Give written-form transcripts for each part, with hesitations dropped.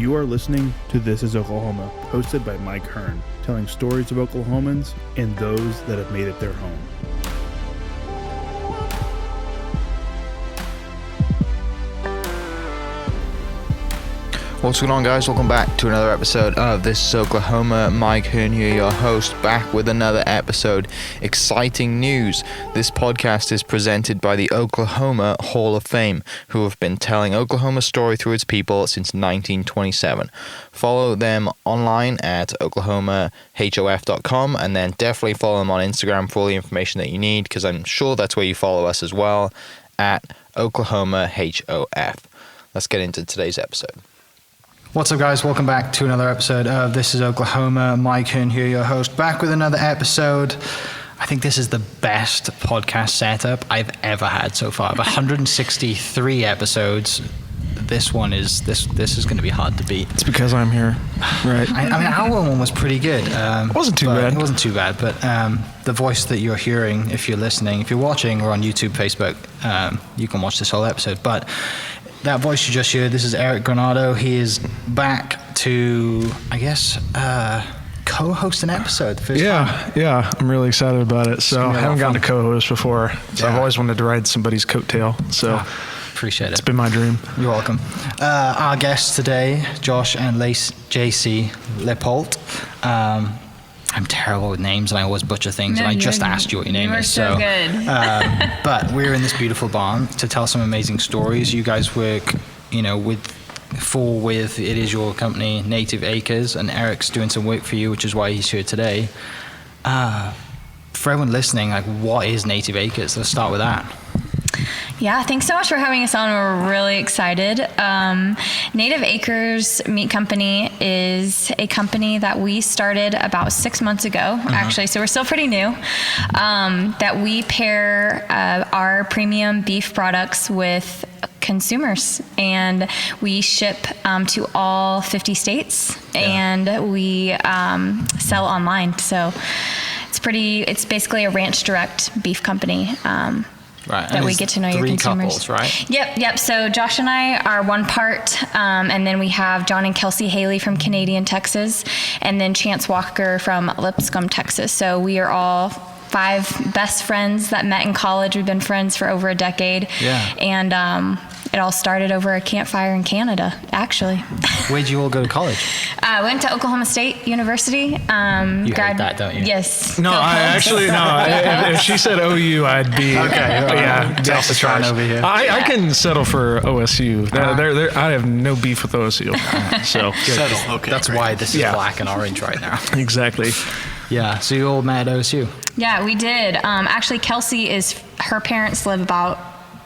You are listening to This is Oklahoma, hosted by Mike Hearn, telling stories of Oklahomans and those that have made it their home. What's going on, guys? Welcome back to another episode of This is Oklahoma. Mike Hearn here, your host, back with another episode. Exciting news. This podcast is presented by the Oklahoma Hall of Fame, who have been telling Oklahoma's story through its people since 1927. Follow them online at oklahomahof.com, and then definitely follow them on Instagram for all the information that you need, because I'm sure that's where you follow us as well, at oklahomahof. Let's get into today's episode. What's up, guys? Welcome back to another episode of This is Oklahoma. Mike Hearn here, your host, back with another episode. I think this is the best podcast setup I've ever had so far. 163 episodes. This one is this is going to be hard to beat. It's because I'm here, right? I mean, our one was pretty good. It wasn't too bad. It wasn't too bad, but the voice that you're hearing, if you're listening, if you're watching, or on YouTube, Facebook, you can watch this whole episode. But that voice you just heard, this is Eric Granado. He is back to, I guess, co-host an episode. Yeah, I'm really excited about it. So I haven't gotten to co-host before, so I've always wanted to ride somebody's coattail. So appreciate it. It's been my dream. You're welcome. Our guests today, Josh and Jacy Lippoldt. I'm terrible with names, and I always butcher things. And I just asked you what your name is. So good. But we're in this beautiful barn to tell some amazing stories. You guys work, with it is your company, Native Acres, and Eric's doing some work for you, which is why he's here today. For everyone listening, what is Native Acres? Let's start with that. Yeah, thanks so much for having us on. We're really excited. Native Acres Meat Company is a company that we started about 6 months ago, actually, so we're still pretty new, that we pair our premium beef products with consumers, and we ship to all 50 states, and we sell online. So it's basically a ranch direct beef company. Right. That we get to know your consumers. 3 couples, right? Yep. So Josh and I are one part, and then we have John and Kelsey Haley from Canadian, Texas, and then Chance Walker from Lipscomb, Texas. So we are all 5 best friends that met in college. We've been friends for over a decade. Yeah. And it all started over a campfire in Canada, actually. Where'd you all go to college? I went to Oklahoma State University. You hate that, don't you? Yes. No, if she said OU, I'd be okay. Yeah, Texas trying over here. I can settle for OSU. I have no beef with OSU. So settle. Okay. That's why this is black and orange right now. Exactly. Yeah. So you all met at OSU. Yeah, we did. Actually, Kelsey her parents live about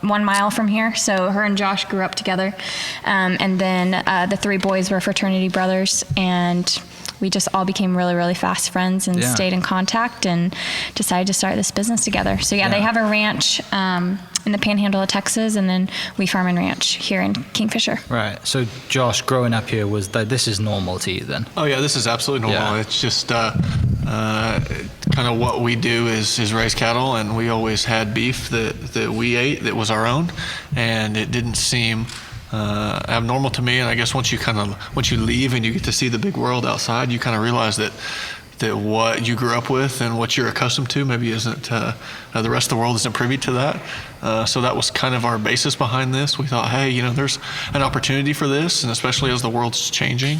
1 mile from here, so her and Josh grew up together, and then the 3 boys were fraternity brothers, and we just all became really, really fast friends and stayed in contact and decided to start this business together. So they have a ranch in the Panhandle of Texas, and then we farm and ranch here in Kingfisher. Right. So Josh, growing up here, this is normal to you then? Oh yeah, this is absolutely normal. Yeah. It's just kind of what we do is raise cattle, and we always had beef that we ate that was our own, and it didn't seem abnormal to me. And I guess once you leave and you get to see the big world outside, you kind of realize that what you grew up with and what you're accustomed to maybe isn't the rest of the world isn't privy to that. So that was kind of our basis behind this. We thought, hey, there's an opportunity for this, and especially as the world's changing,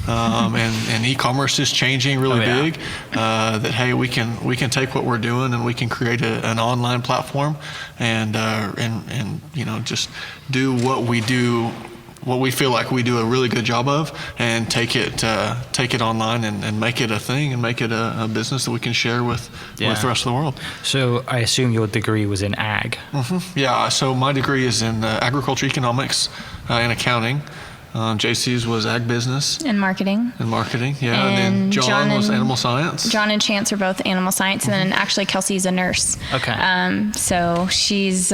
and e-commerce is changing really big. That hey, we can take what we're doing and we can create an online platform, and just do what we do. What we feel like we do a really good job of, and take it online and make it a thing, and make it a business that we can share with the rest of the world. So I assume your degree was in ag. Mm-hmm. Yeah, so my degree is in agriculture economics and accounting. Jacy's was ag business. And marketing. Yeah. And then John was animal science. John and Chance are both animal science, and then actually Kelsey's a nurse. Okay. So she's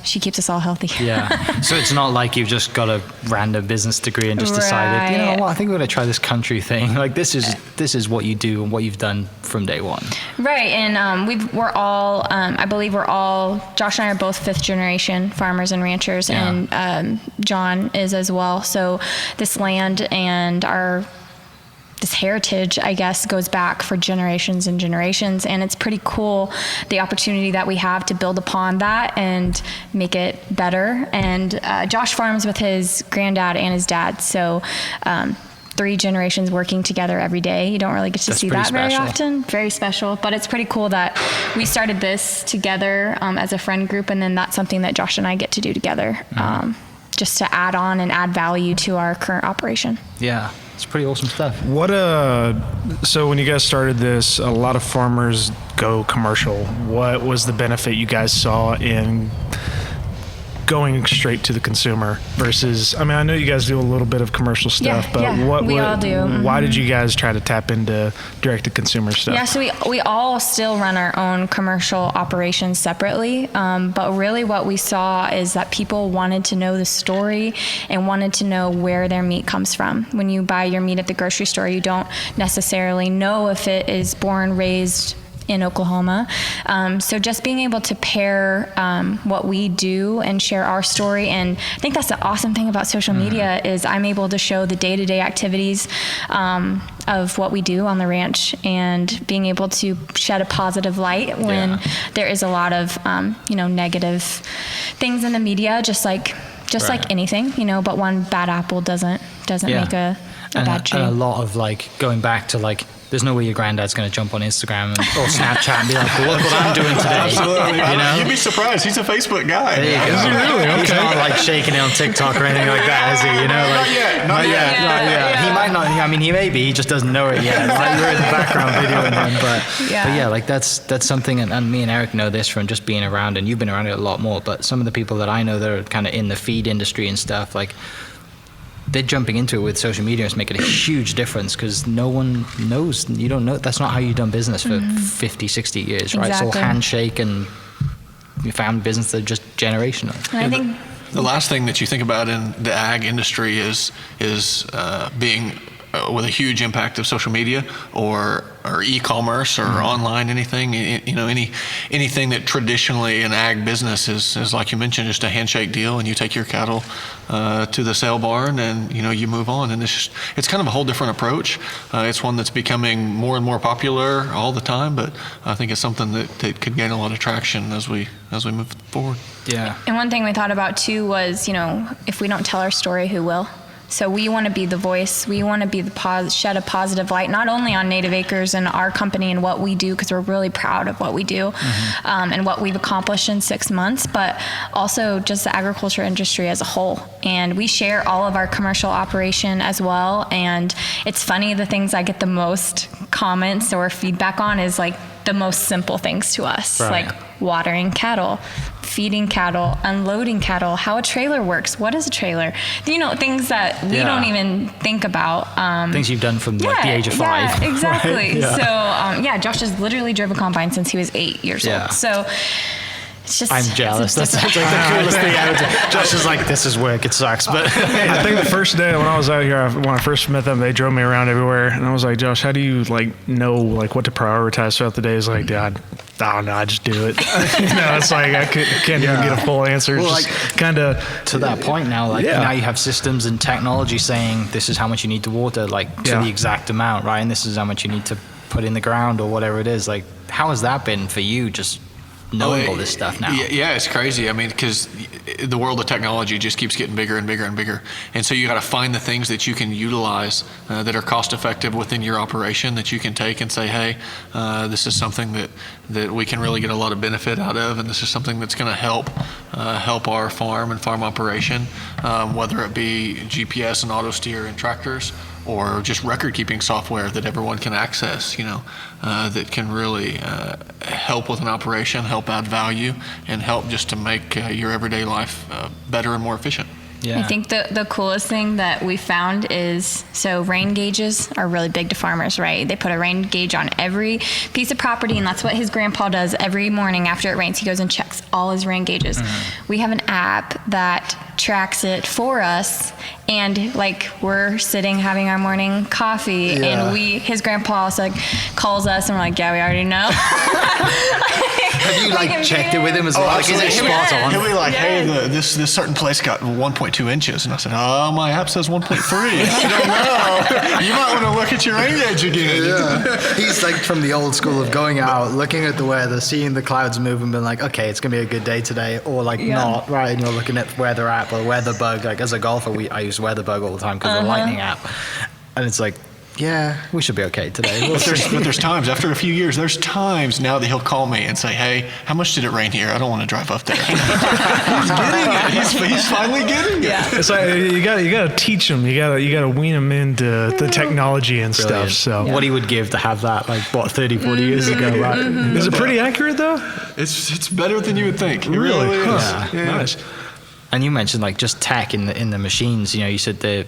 she keeps us all healthy. Yeah. So it's not like you've just got a random business degree and just decided, you know what, I think we're going to try this country thing. Like this is what you do and what you've done from day one. Right. And we're all, I believe we're all, Josh and I are both 5th generation farmers and ranchers, and John is as well. So this land and this heritage, I guess, goes back for generations and generations, and it's pretty cool the opportunity that we have to build upon that and make it better. And Josh farms with his granddad and his dad, so 3 generations working together every day. You don't really get to see that very often. Very special, but it's pretty cool that we started this together as a friend group, and then that's something that Josh and I get to do together, just to add on and add value to our current operation. Yeah. It's pretty awesome stuff. So when you guys started this, a lot of farmers go commercial. What was the benefit you guys saw in going straight to the consumer versus, I mean, I know you guys do a little bit of commercial stuff, but we all do. Why did you guys try to tap into direct to consumer stuff? Yeah, so we all still run our own commercial operations separately, but really what we saw is that people wanted to know the story and wanted to know where their meat comes from. When you buy your meat at the grocery store, you don't necessarily know if it is born, raised in Oklahoma. So just being able to pair what we do and share our story. And I think that's the awesome thing about social media is I'm able to show the day-to-day activities of what we do on the ranch, and being able to shed a positive light when there is a lot of negative things in the media, just like anything, but one bad apple doesn't make a bad tree. And a lot of going back to there's no way your granddad's going to jump on Instagram or Snapchat and be like, well, look what I'm doing today. Absolutely. You'd be surprised. He's a Facebook guy. There you go. Is he really? Okay. He's not shaking it on TikTok or anything like that, is he? Not yet. He might not. I mean, he may be. He just doesn't know it yet. You're in the background videoing him. But that's something, and me and Eric know this from just being around, and you've been around it a lot more, but some of the people that I know that are kind of in the feed industry and stuff, they're jumping into it with social media. It's making a huge difference because no one knows. You don't know. That's not how you've done business for 50, 60 years, right? It's all handshake, and you found business that are just generational. And I think the last thing that you think about in the ag industry is being with a huge impact of social media or e-commerce or online anything. Anything that traditionally in ag business is like you mentioned, just a handshake deal, and you take your cattle to the sale barn and you move on, and it's kind of a whole different approach. It's one that's becoming more and more popular all the time, but I think it's something that could gain a lot of traction as we move forward. Yeah. And one thing we thought about too was, if we don't tell our story, who will? So we want to be the voice. We want to be the shed a positive light, not only on Native Acres and our company and what we do, because we're really proud of what we do and what we've accomplished in 6 months, but also just the agriculture industry as a whole. And we share all of our commercial operation as well. And it's funny, the things I get the most comments or feedback on is the most simple things to us, like watering cattle, feeding cattle, unloading cattle, how a trailer works, what is a trailer, things that we don't even think about. Things you've done from the age of 5. Yeah, exactly. Right? Yeah. So Josh has literally driven a combine since he was 8 years old. So it's just, I'm jealous. That's the coolest thing I would do. Josh is like, this is work, it sucks. But I think the first day when I was out here, when I first met them, they drove me around everywhere, and I was like, Josh, how do you know what to prioritize throughout the day? He's like, Dad, I don't know, I just do it. It's I can't even get a full answer. Well, just kind of to that point now, now you have systems and technology saying this is how much you need to water, to the exact amount, right? And this is how much you need to put in the ground or whatever it is. How has that been for you, just knowing all this stuff now? Yeah, it's crazy. I mean, because the world of technology just keeps getting bigger and bigger and bigger. And so you got to find the things that you can utilize that are cost effective within your operation, that you can take and say, hey, this is something that we can really get a lot of benefit out of, and this is something that's going to help our farm and farm operation, whether it be GPS and auto steer and tractors, or just record-keeping software that everyone can access, that can really help with an operation, help add value, and help just to make your everyday life better and more efficient. I think the coolest thing that we found is, so rain gauges are really big to farmers, right? They put a rain gauge on every piece of property, and that's what his grandpa does every morning after it rains. He goes and checks all his rain gauges. We have an app that tracks it for us, and like we're sitting having our morning coffee, and his grandpa also calls us, and we're like, yeah, we already know. Have you like checked it with him as well? Like, is it spot on? He'll be like, hey, this certain place got 1.2 inches. And I said, oh, my app says 1.3. You don't know. You might want to look at your rain gauge again. Yeah. He's like from the old school of going out, looking at the weather, seeing the clouds move and being like, okay, it's going to be a good day today, or like not, right? And you're looking at Weather app or Weather Bug. Like as a golfer, I use Weather Bug all the time because of the Lightning app. And it's like, yeah, we should be okay today. But there's times, after a few years, there's times now that he'll call me and say, hey, how much did it rain here? I don't want to drive up there. He's getting it. He's finally getting it. It's like you got to teach him. You got to wean him into the technology and Brilliant. stuff. So what he would give to have that, like, 30, 40 years ago, right? Is it pretty accurate, though? It's better than you would think. It Really? is. Huh. Yeah. Nice. And you mentioned like just tech in the machines. You know, you said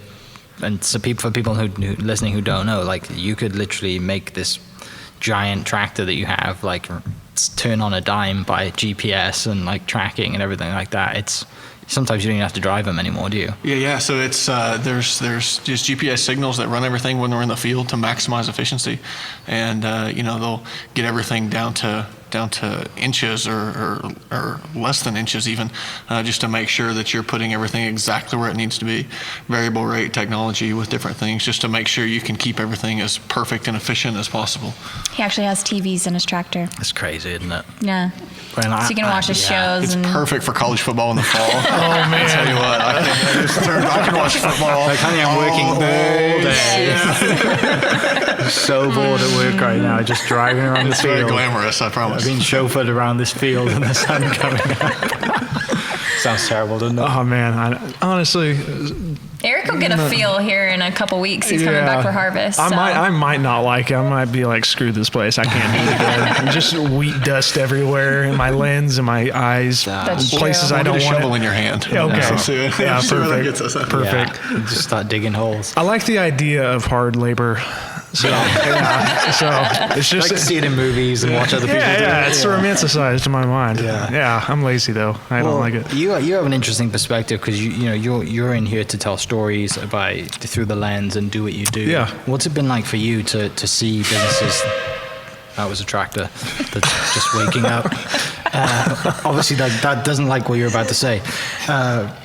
and so for people who listening who don't know, like you could literally make this giant tractor that you have like turn on a dime by GPS and like tracking and everything like that. It's sometimes you don't even have to drive them anymore, do you? Yeah. So it's there's just GPS signals that run everything when they're in the field to maximize efficiency, and they'll get everything down to inches or less than inches even, just to make sure that you're putting everything exactly where it needs to be. Variable rate technology with different things, just to make sure you can keep everything as perfect and efficient as possible. He actually has TVs in his tractor. It's crazy, isn't it? Yeah. So you can watch his shows. It's perfect for college football in the fall. Oh man! I tell you what, I can watch football. Like, honey, I'm working all day. So bored at work right now, just driving around the It's field. very glamorous, I promise. I've been chauffeured around this field in the sun coming up. Sounds terrible, doesn't it? Oh man! honestly, Eric will get a feel here in a couple weeks. He's coming back for harvest. So. I might not like it. I might be like, screw this place. I can't do it. Just wheat dust everywhere in my lens and my eyes. That's places true. I don't Get a want shovel it. in your hand. Yeah, okay. Yeah, Perfect. Perfect. Yeah, just start digging holes. I like the idea of hard labor. So it's just Like to see it in movies and watch other people do it. Yeah, it's romanticized in my mind. Yeah. I'm lazy though. I don't like it. You have an interesting perspective because you're in here to tell stories about through the lens and do what you do. Yeah. What's it been like for you to see businesses? That was a tractor that's just waking up. Obviously, that doesn't like what you're about to say.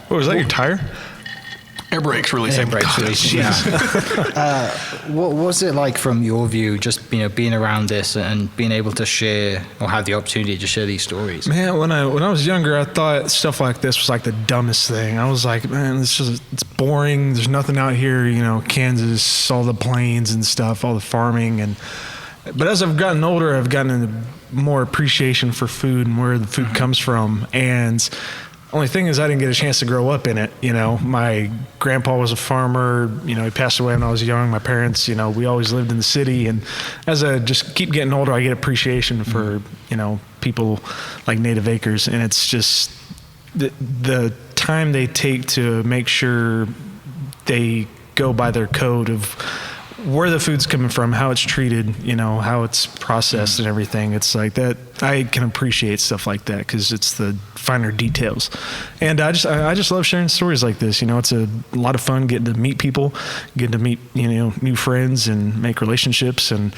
What was that? Your tire? Air brakes release. Air brakes release. Yeah. What was it like from your view, just being around this and being able to share or have the opportunity to share these stories? Man, when I was younger, I thought stuff like this was like the dumbest thing. I was like, man, it's boring. There's nothing out here. Kansas, all the plains and stuff, all the farming But as I've gotten older, I've gotten into more appreciation for food and where the food comes from. And only thing is I didn't get a chance to grow up in it. My grandpa was a farmer. He passed away when I was young. My parents, we always lived in the city. And as I just keep getting older, I get appreciation for, people like Native Acres. And it's just the time they take to make sure they go by their code of where the food's coming from, how it's treated, how it's processed and everything. It's like that. I can appreciate stuff like that because it's the finer details. And I just love sharing stories like this. It's a lot of fun getting to meet people, getting to meet, new friends and make relationships and,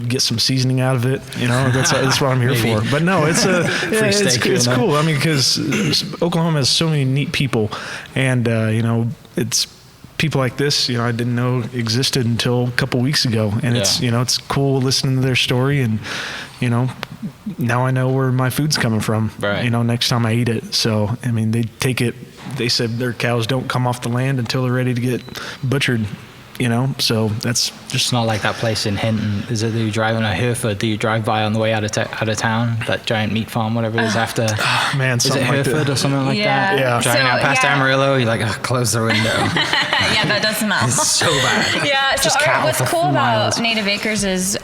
get some seasoning out of it. That's what I'm here for. But no, it's it's cool. I mean, because Oklahoma has so many neat people and, it's people like this, I didn't know existed until a couple weeks ago. And it's, it's cool listening to their story and, now I know where my food's coming from, right. Next time I eat it. So, I mean, they said their cows don't come off the land until they're ready to get butchered, so that's just not like that place in Hinton. Is it that you drive in a Hereford that you drive by on the way out of town, that giant meat farm, whatever it is after? Man, is it Hereford or something like that? Yeah. Driving out past Amarillo, you're like, close the window. Yeah, that does smell. It's so bad. Yeah. So what's cool about Native Acres is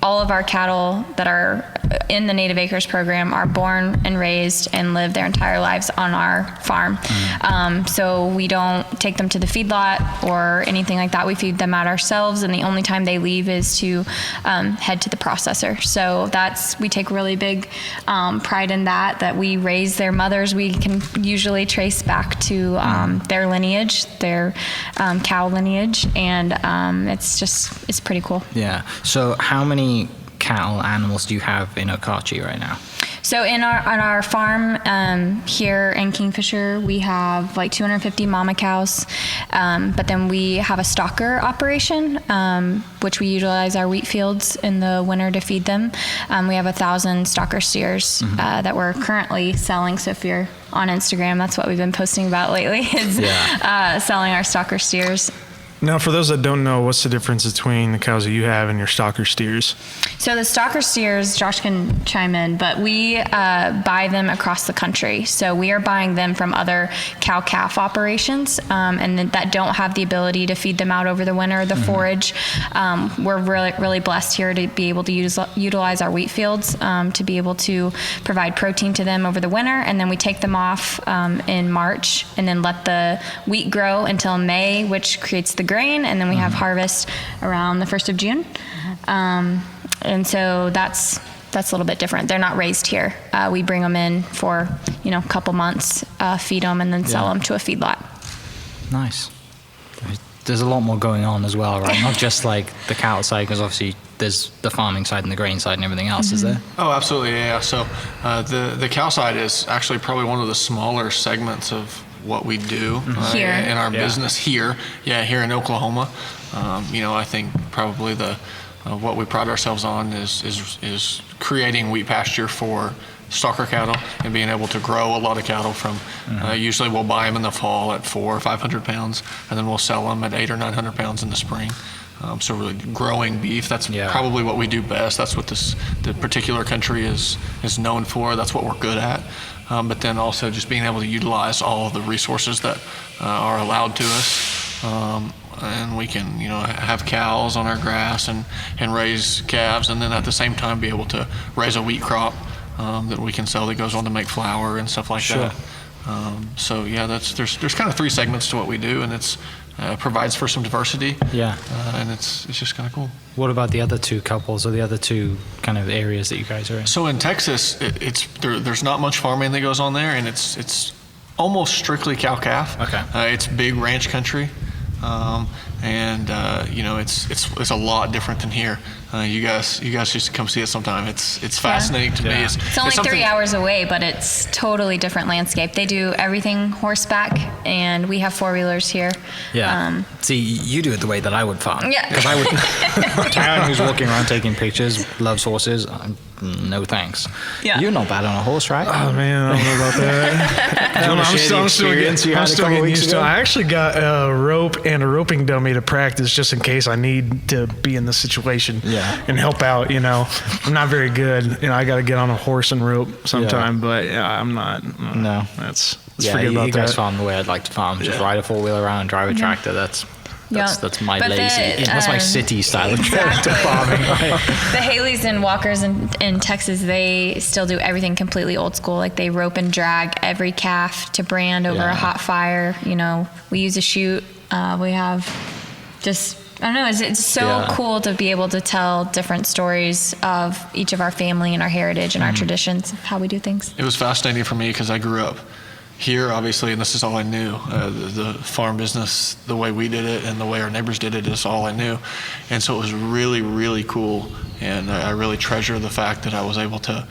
all of our cattle that are in the Native Acres program are born and raised and live their entire lives on our farm. So we don't take them to the feedlot or anything like that. We feed them out ourselves, and the only time they leave is to head to the processor. So we take really big pride in that we raise their mothers. We can usually trace back to their lineage, their cow lineage, and it's pretty cool. Yeah. So how many cattle animals do you have in Okarche right now? So on our farm here in Kingfisher, we have like 250 mama cows, but then we have a stalker operation, which we utilize our wheat fields in the winter to feed them. We have 1,000 stalker steers that we're currently selling. So if you're on Instagram, that's what we've been posting about lately, is selling our stalker steers. Now, for those that don't know, what's the difference between the cows that you have and your stalker steers? So the stalker steers, Josh can chime in, but we buy them across the country. So we are buying them from other cow-calf operations, and that don't have the ability to feed them out over the winter, the forage. We're really, really blessed here to be able to utilize our wheat fields to be able to provide protein to them over the winter, and then we take them off in March and then let the wheat grow until May, which creates the grain, and then we have harvest around the 1st of June. And so that's a little bit different. They're not raised here. We bring them in for, a couple months, feed them, and then sell them to a feedlot. Nice. There's a lot more going on as well, right? Not just like the cattle side, because obviously there's the farming side and the grain side and everything else, is there? Oh, absolutely, yeah. So the cow side is actually probably one of the smaller segments of what we do Here. In our business here in Oklahoma. I think probably what we pride ourselves on is creating wheat pasture for stalker cattle and being able to grow a lot of cattle from usually we'll buy them in the fall at 400 or 500 pounds, and then we'll sell them at 800 or 900 pounds in the spring. So really growing beef, that's probably what we do best. That's what the particular country is known for. That's what we're good at. But then also just being able to utilize all of the resources that are allowed to us. And we can, have cows on our grass and raise calves, and then at the same time be able to raise a wheat crop that we can sell that goes on to make flour and stuff like that. There's kind of 3 segments to what we do, and it's provides for some diversity. And it's just kind of cool. What about the other 2 couples or the other 2 kind of areas that you guys are in? So in Texas, there's not much farming that goes on there, and it's almost strictly cow-calf. Okay. It's big ranch country. It's a lot different than here. You guys used to come see it sometime. It's fascinating to me. It's only 3 hours away, but it's totally different landscape. They do everything horseback, and we have 4-wheelers here. See, you do it the way that I would farm. Because I would. Karen, who's walking around taking pictures, loves horses. No thanks. You're not bad on a horse, right? Oh man, I don't know about that. I'm still getting used to it. I actually got a rope and a roping dummy to practice just in case I need to be in this situation and help out. I'm not very good. I got to get on a horse and rope sometime, but I'm not. No, let's forget about that. You guys farm the way I'd like to farm. Just ride a 4-wheeler around and drive a tractor. That's my that's my city style of tractor farming. Right? The Haleys and Walkers in Texas, they still do everything completely old school. Like they rope and drag every calf to brand over a hot fire. We use a chute. We have just, I don't know, it's so cool to be able to tell different stories of each of our family and our heritage and our traditions of how we do things. It was fascinating for me because I grew up here, obviously, and this is all I knew. The farm business, the way we did it and the way our neighbors did it is all I knew. And so it was really, really cool. And I really treasure the fact that I was able to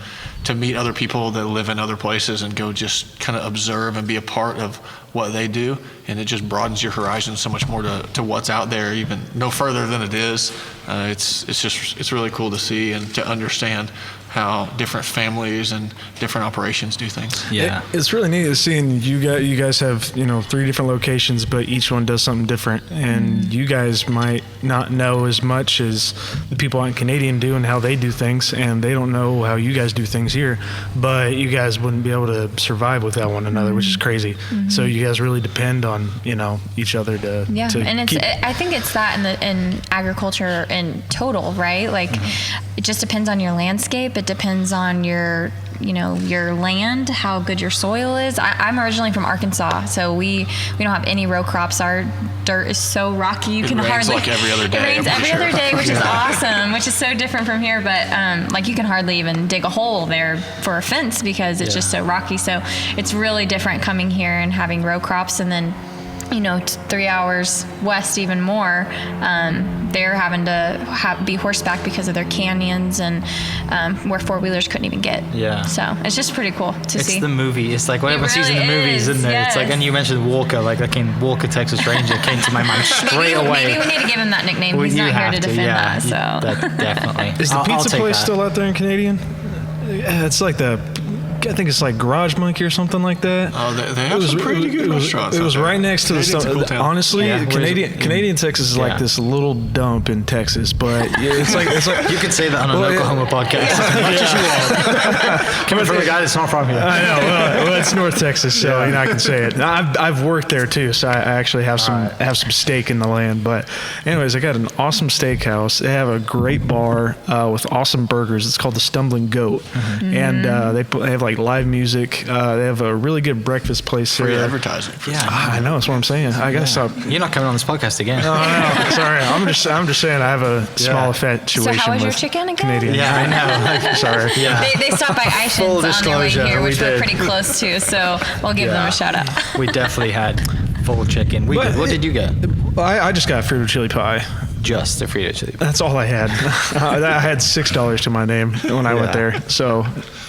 meet other people that live in other places and go just kind of observe and be a part of what they do. And it just broadens your horizon so much more to what's out there, even no further than it is. It's really cool to see and to understand how different families and different operations do things. It's really neat seeing you guys have 3 different locations, but each one does something different, and you guys might not know as much as the people out in Canadian do and how they do things, and they don't know how you guys do things here, but you guys wouldn't be able to survive without one another, which is crazy. So you guys really depend on each other to and I think it's that in agriculture in total, right? Like it just depends on your landscape. it depends on your land, how good your soil is. I'm originally from Arkansas, so we don't have any row crops. Our dirt is so rocky, you can rains hardly. like every other day. It rains every other day, which is awesome, which is so different from here. But like you can hardly even dig a hole there for a fence because it's just so rocky. So it's really different coming here and having row crops, and then 3 hours west, even more, they're having to be horseback because of their canyons and where four-wheelers couldn't even get. Yeah. So it's just pretty cool to see. It's the movie. It's like what everyone sees in the really movies, is, isn't it? yes. It's like, and you mentioned Walker, like Walker, Texas Ranger came to my mind straight away. Maybe we need to give him that nickname. He's not here to defend that. So Definitely. Is the pizza place still out there in Canadian? It's like I think it's like Garage Monkey or something like that. Oh, they have some pretty good restaurants. It was right next to the Canadian's a cool town. Honestly, Yeah, Canadian Texas is like this little dump in Texas, but it's like You could say that on an Oklahoma podcast. Coming from a guy that's not from here. I know. Well, it's North Texas, so I can say it. I've worked there too, so I actually have some stake in the land. But anyways, I got an awesome steakhouse. They have a great bar with awesome burgers. It's called the Stumbling Goat, and they have like live music. They have a really good breakfast place Free there. advertising. Yeah. I know. That's what I'm saying. I gotta stop. You're not coming on this podcast again. No, sorry. I'm just saying I have a small infatuation. So how was your with chicken again? Canadian. Yeah, I know. Sorry. Yeah. They stopped by Full Ishins on their way disclosure, here, which we we're did. pretty close to. So we'll give them a shout out. We definitely had full chicken. What did you get? I just got Frito chili pie. Just the Frito chili. That's all I had. I had $6 to my name when I went there, so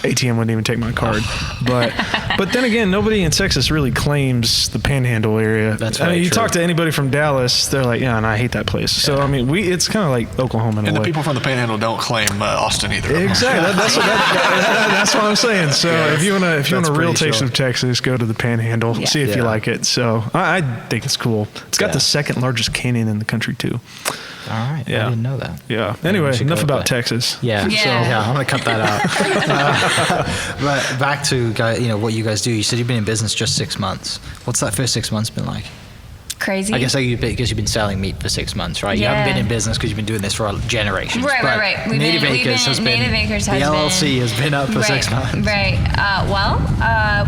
ATM wouldn't even take my card. But then again, nobody in Texas really claims the Panhandle area. That's I mean, very you true. talk to anybody from Dallas, they're like, yeah, and I hate that place. So I mean, it's kind of like Oklahoma in a And the way. people from the Panhandle don't claim Austin either. Exactly. That's what I'm saying. So if you want a That's real pretty taste sure. of Texas, go to the Panhandle. Yeah. See if you Yeah. like it. So I think it's cool. It's got the second largest canyon in the country too. All right. Yeah. I didn't know that. Yeah. we Anyway, should enough go about there. Texas. Yeah. Yeah. So, I'm going to cut that out. But back to what you guys do. You said you've been in business just 6 months. What's that first 6 months been like? Crazy. I guess because you've been selling meat for 6 months, right? You haven't Yeah. been in business because you've been doing this for generations. Right. But We've Native been- Acres has been. Native Acres has the LLC been- has been up for 6 months. Right.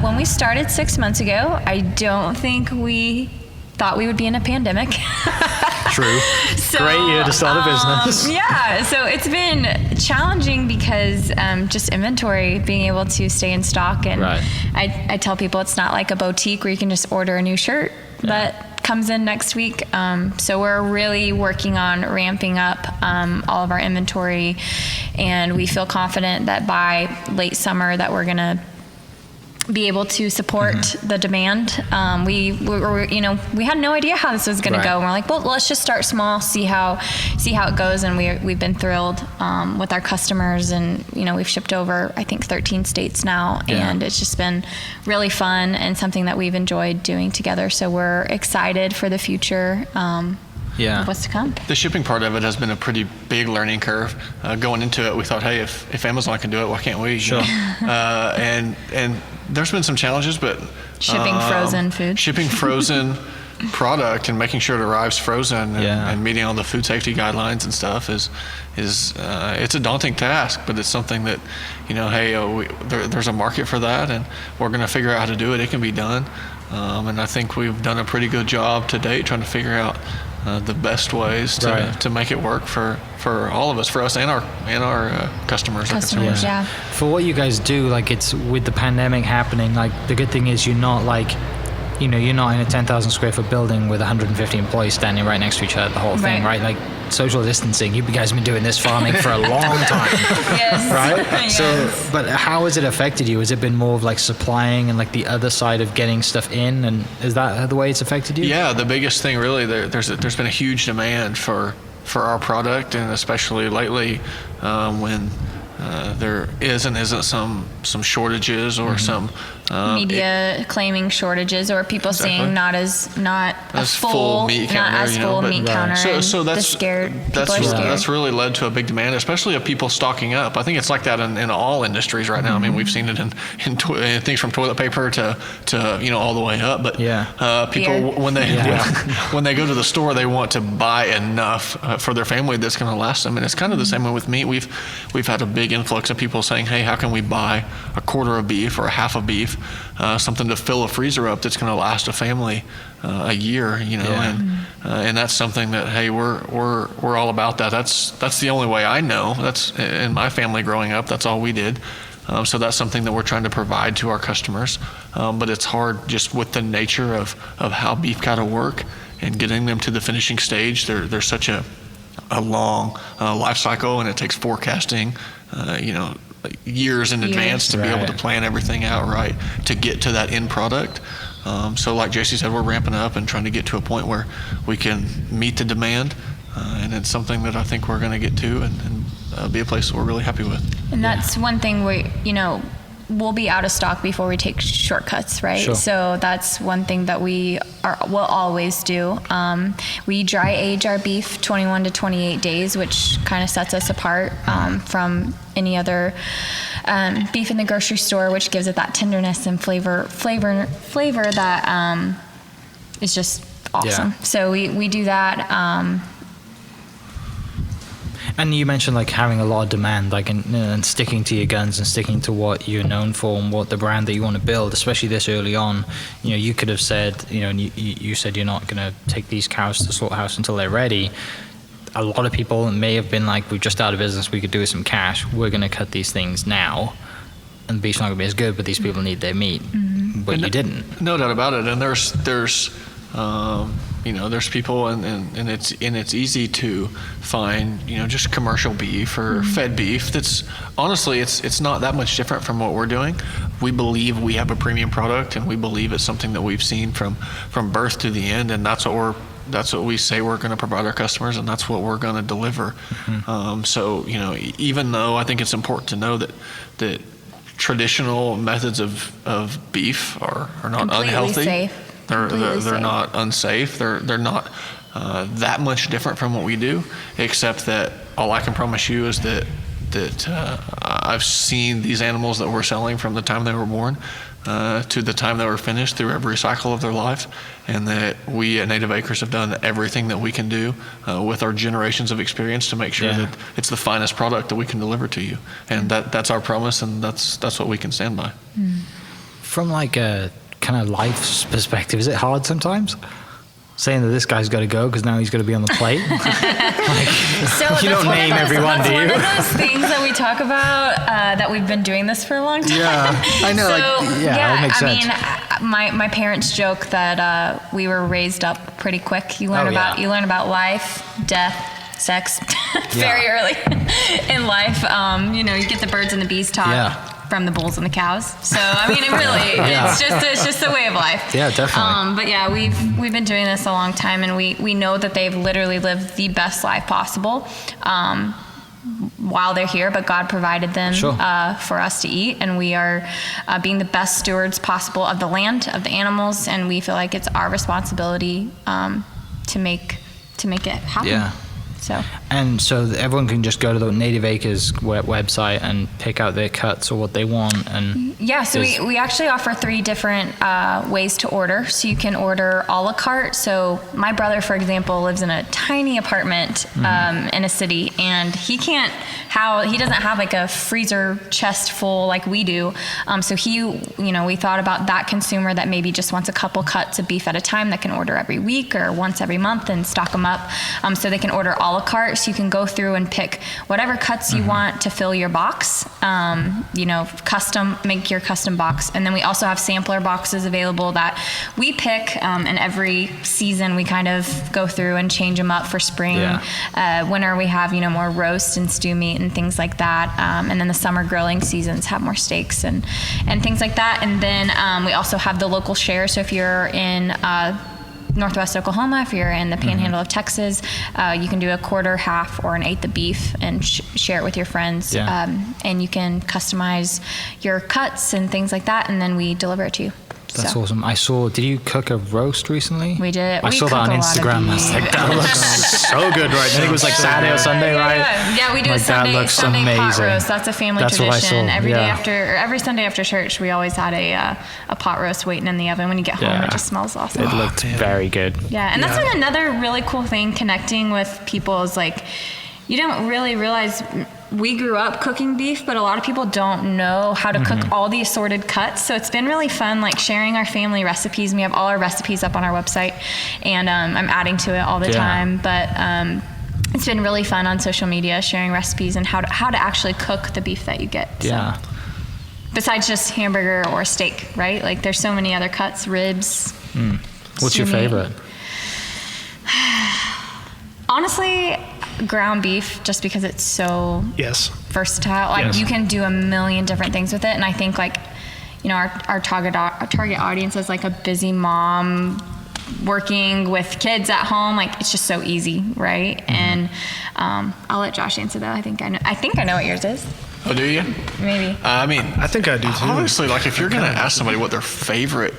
When we started 6 months ago, I don't think we thought we would be in a pandemic. True. So, Great year to start a business. Yeah, so it's been challenging because just inventory, being able to stay in stock. And Right. I tell people it's not like a boutique where you can just order a new shirt that comes in next week. So we're really working on ramping up all of our inventory, and we feel confident that by late summer that we're going to be able to support the demand. We had no idea how this was going Right. to go. And we're like, well, let's just start small, see how it goes. And we've been thrilled with our customers, and we've shipped over I think 13 states now, and it's just been really fun and something that we've enjoyed doing together. So we're excited for the future. Yeah. What's to come? The shipping part of it has been a pretty big learning curve. Going into it, we thought, hey, if Amazon can do it, why can't we? Sure. And there's been some challenges, but Shipping frozen food. shipping frozen product and making sure it arrives frozen and, Yeah. and meeting all the food safety guidelines and stuff is it's a daunting task, but it's something that there's a market for that, and we're going to figure out how to do it. It can be done, and I think we've done a pretty good job to date trying to figure out the best ways to make it work for all of us, for us and our customers. our consumers. Yeah. For what you guys do, like, it's with the pandemic happening, like, the good thing is you're not like, you're not in a 10,000 square foot building with 150 employees standing right next to each other, the whole thing, right? Like, social distancing, you guys have been doing this farming for a long time. Yes. Right? Yes. So, but how has it affected you? Has it been more of like supplying and like the other side of getting stuff in? And is that the way it's affected you? Yeah, the biggest thing really, there's been a huge demand for our product, and especially lately when there is and isn't some shortages or some Media claiming shortages, or people saying not a full meat counter, not as full meat counter. So and that's scared. People are scared. that's really led to a big demand, especially of people stocking up. I think it's like that in all industries right now. I mean, we've seen it in things from toilet paper to all the way up. But people when they go to the store, they want to buy enough for their family that's going to last them. And it's kind of the same way with meat. We've had a big big influx of people saying, hey, how can we buy a quarter of beef or a half of beef, something to fill a freezer up that's going to last a family a year, you know, and that's something that, hey, we're all about that. That's the only way I know. That's in my family growing up. That's all we did. So that's something that we're trying to provide to our customers. But it's hard just with the nature of how beef cattle work and getting them to the finishing stage. There's such a long life cycle, and it takes forecasting, years in advance to be able to plan everything out right to get to that end product. So like Jacy said, we're ramping up and trying to get to a point where we can meet the demand, and it's something that I think we're going to get to and be a place that we're really happy with. And that's one thing we'll be out of stock before we take shortcuts, right? Sure. So that's one thing that will always do. We dry age our beef 21 to 28 days, which kind of sets us apart from any other beef in the grocery store, which gives it that tenderness and flavor that is just awesome. Yeah. So we do that. And you mentioned like having a lot of demand, like and sticking to your guns and sticking to what you're known for and what the brand that you want to build, especially this early on. You know, you could have said, and you said you're not going to take these cows to the slaughterhouse until they're ready. A lot of people may have been like, we're just out of business, we could do with some cash, we're going to cut these things now, and the beef's not going to be as good, but these people need their meat. But and you didn't. No doubt about it. And there's people, and it's easy to find, just commercial beef or fed beef. That's honestly, it's not that much different from what we're doing. We believe we have a premium product, and we believe it's something that we've seen from birth to the end, and that's what we say we're going to provide our customers, and that's what we're going to deliver. So even though I think it's important to know that traditional methods of beef are not completely unhealthy. Safe. They're not unsafe. They're not that much different from what we do, except that all I can promise you is that I've seen these animals that we're selling from the time they were born to the time they were finished through every cycle of their life, and that we at Native Acres have done everything that we can do with our generations of experience to make sure that it's the finest product that we can deliver to you, and that's our promise, and that's what we can stand by. From like a kind of life's perspective, is it hard sometimes saying that this guy's got to go because now he's got to be on the plate? You don't name everyone, do you? That's one of those things that we talk about, that we've been doing this for a long time. Yeah, I know. That makes sense. My parents joke that we were raised up pretty quick. You learn about life, death, sex very early in life. You get the birds and the bees taught from the bulls and the cows. So it really it's just a way of life. Yeah, definitely. But yeah, we've been doing this a long time, and we know that they've literally lived the best life possible while they're here, but God provided them for us to eat, and we are being the best stewards possible of the land, of the animals, and we feel like it's our responsibility to make it happen. Yeah. So everyone can just go to the Native Acres website and pick out their cuts or what they want. And so we actually offer 3 different ways to order. So you can order a la carte. So my brother, for example, lives in a tiny apartment in a city, and he doesn't have like a freezer chest full like we do. So we thought about that consumer that maybe just wants a couple cuts of beef at a time, that can order every week or once every month and stock them up. So they can order a la carte, so you can go through and pick whatever cuts you want to fill your box. Make your custom box. And then we also have sampler boxes available that we pick, and every season we kind of go through and change them up for spring. Winter we have more roast and stew meat and things like that, and then the summer grilling seasons have more steaks and things like that. And then we also have the local share. So if you're in Northwest Oklahoma, if you're in the Panhandle of Texas, you can do a quarter, half, or an eighth of beef and share it with your friends. And you can customize your cuts and things like that, and then we deliver it to you. That's awesome. I saw, did you cook a roast recently? We did. I saw that on Instagram. I was like, that looks so good right now. I think it was like Saturday or Sunday, right? Yeah, we do a Sunday pot roast. That's a family tradition. What I saw. Every Sunday after church, we always had a pot roast waiting in the oven. When you get home, it just smells awesome. It looked very good. Yeah, and that's another really cool thing, connecting with people, is like, you don't really realize we grew up cooking beef, but a lot of people don't know how to cook all the assorted cuts. So it's been really fun, like sharing our family recipes. We have all our recipes up on our website, and I'm adding to it all the time. But it's been really fun on social media, sharing recipes and how to actually cook the beef that you get. So. Besides just hamburger or steak, right? Like there's so many other cuts, ribs. What's your favorite? Honestly, ground beef, just because it's so versatile. Like you can do a million different things with it, and I think like, you know, our target audience is like a busy mom working with kids at home. Like it's just so easy, right? And I'll let Josh answer that. I think I know what yours is. Oh, do you? Maybe. I think I do too. Honestly, like if you're gonna ask somebody what their favorite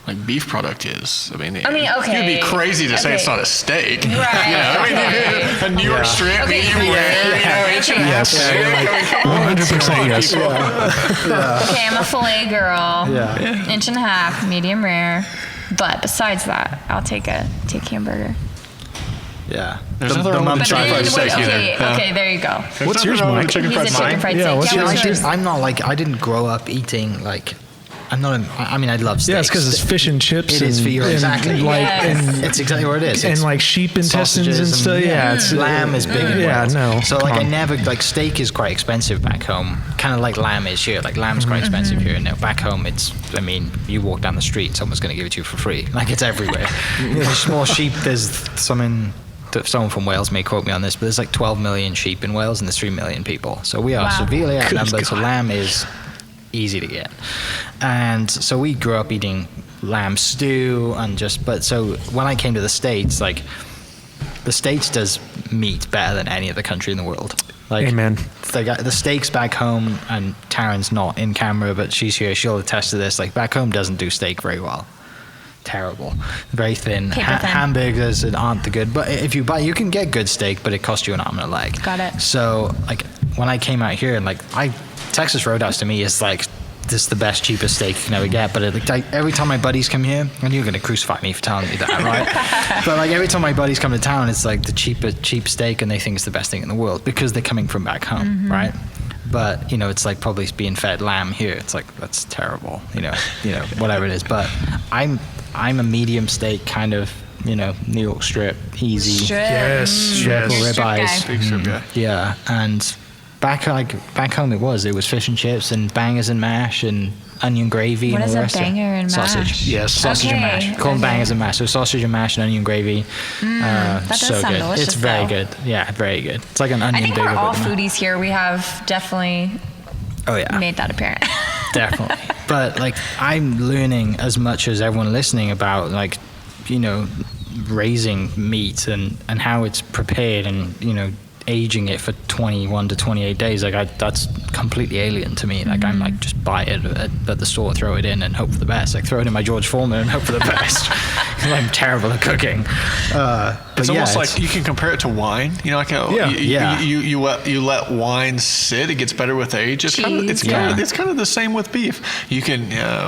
like beef product is, I mean, okay. You'd be crazy to say it's not a steak. Right. A New York strip, medium rare, inch and a half. Yes. 100% yes. Okay, I'm a filet girl. Inch and a half, medium rare. But besides that, I'll take hamburger. Yeah. There's nothing wrong with chicken fried steak either. Okay, there you go. What's yours, Mike? He's a chicken fried steak. Yeah, what's yours? I'm not like, I didn't grow up eating like, I mean, I love steaks. Yeah, it's because it's fish and chips. It is for you, exactly. Yes. It's exactly what it is. And like sheep intestines and stuff. Yeah, it's lamb is big in Wales. No. So like I never, like steak is quite expensive back home. Kind of like lamb is here. Like lamb's quite expensive here. Now back home it's, I mean, you walk down the street, someone's going to give it to you for free. Like it's everywhere. There's small sheep, there's someone from Wales may quote me on this, but there's like 12 million sheep in Wales and there's 3 million people. So we are severely outnumbered. So lamb is easy to get. And so we grew up eating lamb stew but so when I came to the States, like the States does meat better than any other country in the world. Like, amen. The steaks back home, and Taryn's not in camera, but she's here, she'll attest to this, like back home doesn't do steak very well. Terrible, very thin. Hamburgers aren't the good, but if you buy, you can get good steak, but it costs you an arm and a leg. Got it. So like when I came out here, and like Texas Roadhouse to me is like this is the best, cheapest steak you can ever get. But every time my buddies come here, and you're gonna crucify me for telling me that, right? But like every time my buddies come to town, it's like the cheap steak, and they think it's the best thing in the world because they're coming from back home, right? But you know, it's like probably being fed lamb here. It's like that's terrible, you know, whatever it is. But I'm a medium steak kind of, you know, New York strip, easy. Yes. Ribeyes. Big strip guy. Yeah, and back home it was fish and chips and bangers and mash and onion gravy. What and is all the a rest of it. banger and mash? Sausage. Yes. Sausage and mash. Call them bangers and mash. So sausage and mash and onion gravy. That does so sound good. delicious. It's very though. good. Yeah, very good. It's like an onion. I think big we're of all it. foodies here. We have definitely made that apparent. Definitely. But like I'm learning as much as everyone listening about like, you know, raising meat and how it's prepared and, you know, aging it for 21 to 28 days. Like that's completely alien to me. Like I'm like just buy it at the store, throw it in and hope for the best. Like throw it in my George Foreman and hope for the best. I'm terrible at cooking. It's almost like you can compare it to wine. You know, like how you let wine sit, it gets better with age. It's kind of the same with beef. You can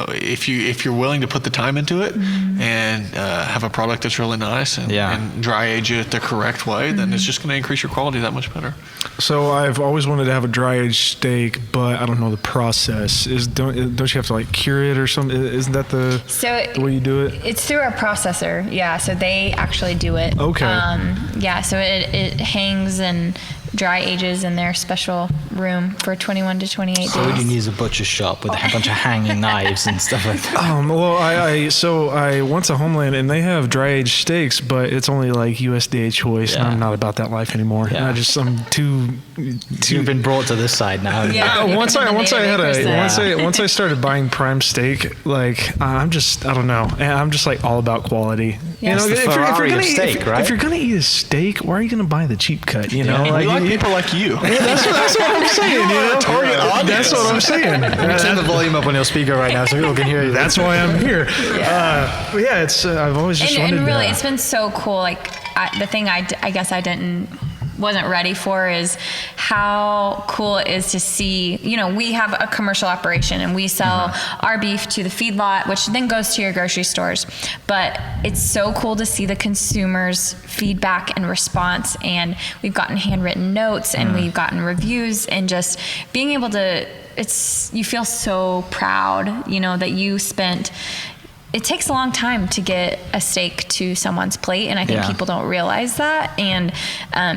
if you're willing to put the time into it and have a product that's really nice and dry age it the correct way, then it's just going to increase your quality that much better. So I've always wanted to have a dry aged steak, but I don't know the process. Don't you have to like cure it or something? Isn't that the way you do it? It's through our processor, yeah. So they actually do it. Okay. So it hangs and dry ages in their special room for 21 to 28 days. So you need a butcher shop with a bunch of hanging knives and stuff like that. Well, I went to Homeland and they have dry aged steaks, but it's only like USDA choice, and I'm not about that life anymore. Yeah. I'm too. You've been brought to this side now. Yeah. Once I started buying prime steak, like I don't know, I'm just like all about quality. Yeah. You know, It's the Ferrari of steak, right? If you're gonna eat a steak, why are you gonna buy the cheap cut? You know, We like people like you. That's what I'm saying. You know, target audience. That's what I'm saying. Turn the volume up on your speaker right now so people can hear you. That's why I'm here. It's I've always just wanted and really, that. it's been so cool. Like the thing I guess I didn't wasn't ready for is how cool it is to see, we have a commercial operation and we sell our beef to the feedlot, which then goes to your grocery stores. But it's so cool to see the consumers' feedback and response. And we've gotten handwritten notes and we've gotten reviews, and just being able to, you feel so proud, that you spent. It takes a long time to get a steak to someone's plate, and I think people don't realize that. And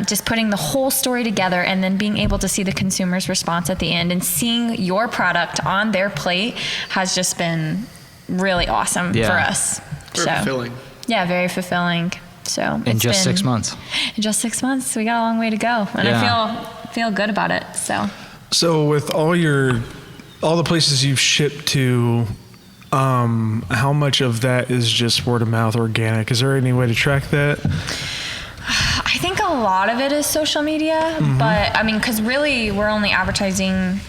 just putting the whole story together and then being able to see the consumer's response at the end and seeing your product on their plate has just been really awesome for us. Very fulfilling. Yeah, very fulfilling. So in just 6 months. In just 6 months, we got a long way to go, and I feel good about it. So with all the places you've shipped to, how much of that is just word of mouth, organic? Is there any way to track that? I think a lot of it is social media, but because really we're only advertising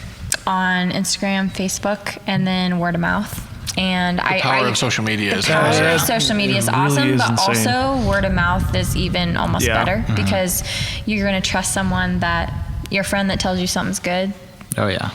on Instagram, Facebook, and then word of mouth. And the power of social media is social media is awesome, really but insane. Also word of mouth is even almost better because you're going to trust someone that your friend that tells you something's good. Oh yeah.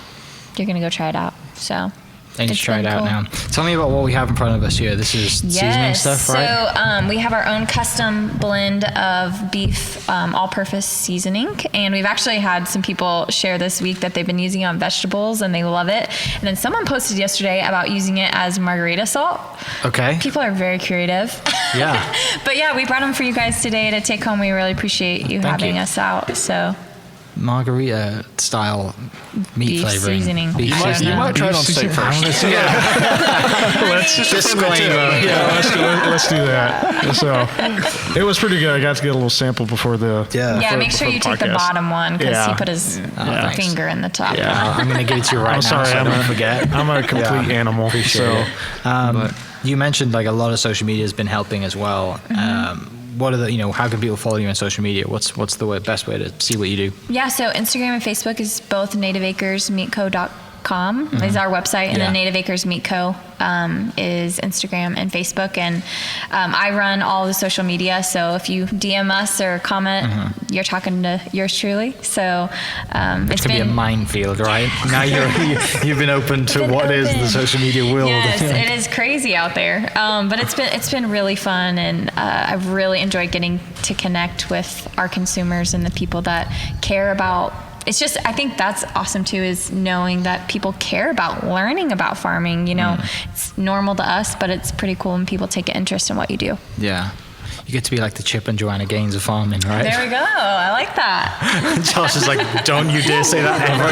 You're going to go try it out. So. I need to try it out now. Tell me about what we have in front of us here. This is seasoning stuff, right? So we have our own custom blend of beef all-purpose seasoning, and we've actually had some people share this week that they've been using it on vegetables and they love it. And then someone posted yesterday about using it as margarita salt. Okay. People are very creative. Yeah. But yeah, we brought them for you guys today to take home. We really appreciate you having us out. So. Margarita style meat Beef flavoring. Seasoning. You might try it on steak first. Let's do that. So it was pretty good. I got to get a little sample before the Make sure you take the bottom one because he put his finger in the top. Yeah, I'm gonna give it to you right now. Sorry, so I don't forget. I'm a complete animal. Appreciate it. You mentioned like a lot of social media has been helping as well. What are the, how can people follow you on social media? What's the best way to see what you do? Yeah, so Instagram and Facebook is both nativeacresmeatco.com is our website, and then Native Acres Meat Co. Is Instagram and Facebook, and I run all the social media. So if you DM us or comment, you're talking to yours truly. So it's gonna be a minefield, right? Now you've been open to is the social media world. Yes, it is crazy out there, but it's been really fun, and I've really enjoyed getting to connect with our consumers and the people that care about. It's just, I think that's awesome too, is knowing that people care about learning about farming. It's normal to us, but it's pretty cool when people take an interest in what you do. Yeah. You get to be like the Chip and Joanna Gaines of farming, right? There we go. I like that. Josh is like, don't you dare say that ever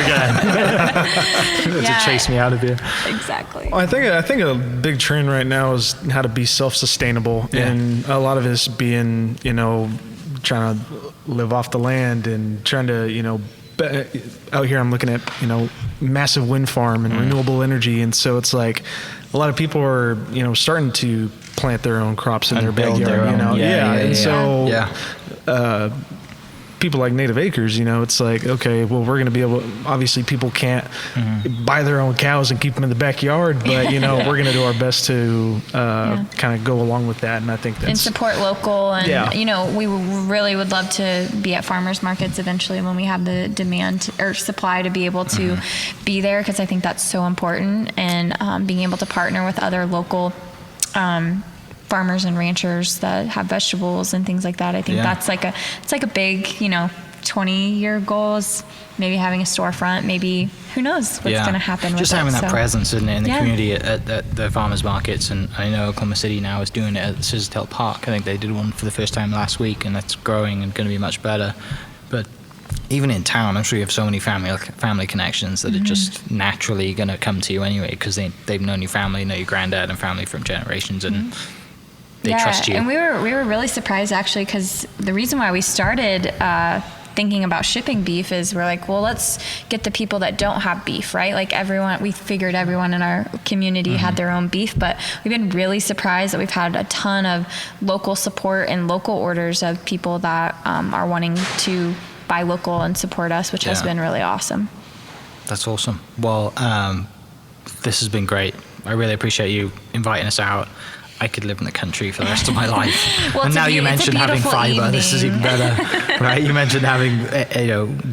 again. To chase me out of here. Exactly. I think a big trend right now is how to be self-sustainable, and a lot of it is being, trying to live off the land and trying to, out here I'm looking at, massive wind farm and renewable energy. And so it's like a lot of people are, starting to plant their own crops in their backyard, And so people like Native Acres, it's like, okay, well, we're going to be able, obviously people can't buy their own cows and keep them in the backyard, but, we're going to do our best to kind of go along with that. And I think that's... And support local. And, we really would love to be at farmers markets eventually when we have the demand or supply to be able to be there, because I think that's so important. And being able to partner with other local farmers and ranchers that have vegetables and things like that. I think that's like a big, 20-year goal is maybe having a storefront. Maybe who knows what's going to happen. Just with having it, that presence in the community at the farmers markets, and I know Oklahoma City now is doing it at Scissortail Park. I think they did one for the first time last week, and that's growing and going to be much better. But even in town, I'm sure you have so many family connections that are just naturally going to come to you anyway, because they've known your family, know your granddad and family from generations, and they trust you. And we were really surprised actually, because the reason why we started thinking about shipping beef is we're like, well, let's get the people that don't have beef, right? Like we figured everyone in our community had their own beef, but we've been really surprised that we've had a ton of local support and local orders of people that are wanting to buy local and support us, which has been really awesome. That's awesome. Well, this has been great. I really appreciate you inviting us out. I could live in the country for the rest of my life. Well, And now you mentioned having fiber. This is even better, right? You mentioned having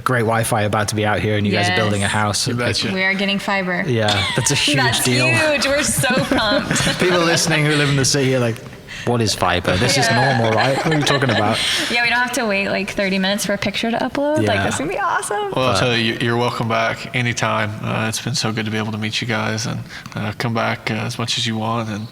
great Wi-Fi about to be out here, and you guys are building a house. You betcha. We are getting fiber. Yeah, that's a huge That's deal. huge. We're so pumped. People listening who live in the city are like, what is fiber? This is normal, right? What are you talking about? Yeah, we don't have to wait like 30 minutes for a picture to upload. Yeah. Like, that's going to be awesome. Well, I'll tell you, you're welcome back anytime. It's been so good to be able to meet you guys and come back as much as you want and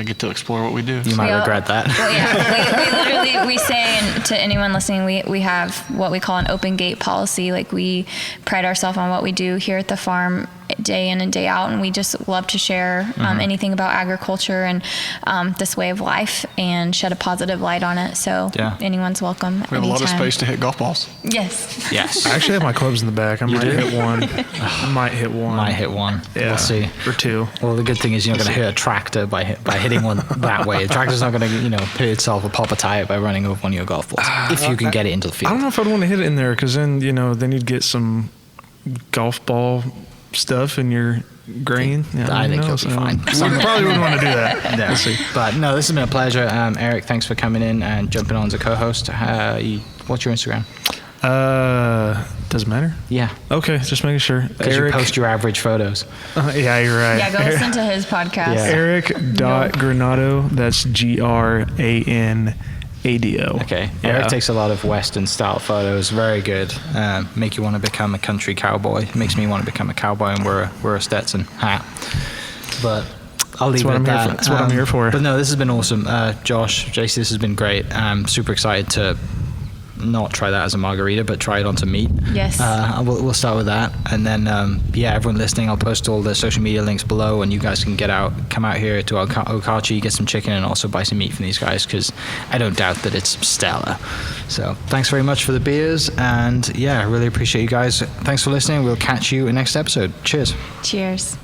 get to explore what we do. You might regret that. Well, yeah, we literally say, and to anyone listening, we have what we call an open gate policy. Like, we pride ourselves on what we do here at the farm day in and day out, and we just love to share anything about agriculture and this way of life and shed a positive light on it. So anyone's welcome. We have a lot of space to hit golf balls. Yes. Yes. I actually have my clubs in the back. I might hit one. Might hit one. Yeah. We'll see. Or two. Well, the good thing is you're not going to hit a tractor by hitting one that way. A tractor's not going to, hit itself or pop a tire by running over one of your golf balls if you can get it into the field. I don't know if I'd want to hit it in there because then, then you'd get some golf ball stuff in your grain. Yeah, I think you'll be fine. We probably wouldn't want to do that. Yeah. We'll see. But no, this has been a pleasure. Eric, thanks for coming in and jumping on as a co-host. What's your Instagram? Doesn't matter. Yeah. Okay, just making sure. Because you post your average photos. Yeah, you're right. Yeah, go listen to his podcast. Yeah. Eric.Granado. That's Granado. Okay. Yeah. Eric takes a lot of Western style photos. Very good. Make you want to become a country cowboy. Makes me want to become a cowboy and wear a Stetson hat. But I'll leave it at that. That's what I'm here for. But no, this has been awesome. Josh, Jacy, this has been great. I'm super excited to not try that as a margarita, but try it onto meat. Yes. We'll start with that, and then everyone listening, I'll post all the social media links below, and you guys can come out here to Okarche, get some chicken, and also buy some meat from these guys, because I don't doubt that it's stellar. So thanks very much for the beers, and I really appreciate you guys. Thanks for listening. We'll catch you in next episode. Cheers. Cheers.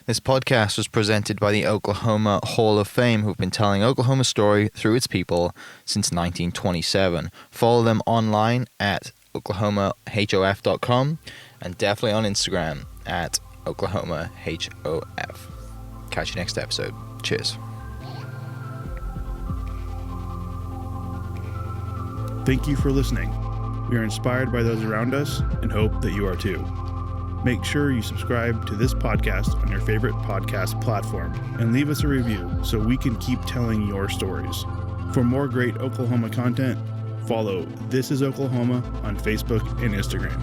This podcast was presented by the Oklahoma Hall of Fame, who've been telling Oklahoma's story through its people since 1927. Follow them online at oklahomahof.com and definitely on Instagram at oklahomahof. Catch you next episode. Cheers. Thank you for listening. We are inspired by those around us and hope that you are too. Make sure you subscribe to this podcast on your favorite podcast platform and leave us a review so we can keep telling your stories. For more great Oklahoma content, follow This Is Oklahoma on Facebook and Instagram.